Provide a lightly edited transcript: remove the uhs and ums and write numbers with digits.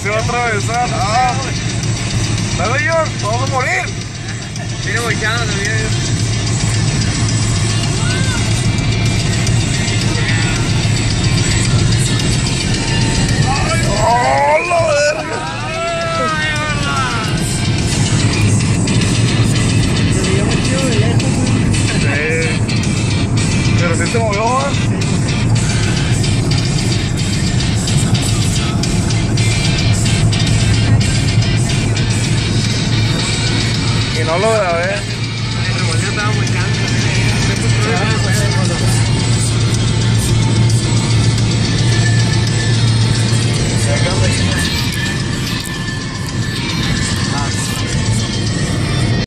Se va a atravesar. Ah. Dale, John, vamos a morir. Viene bochando también. ¡Oh, la verga! Sí. Pero si se movió, ¿eh? Y no lo grabé.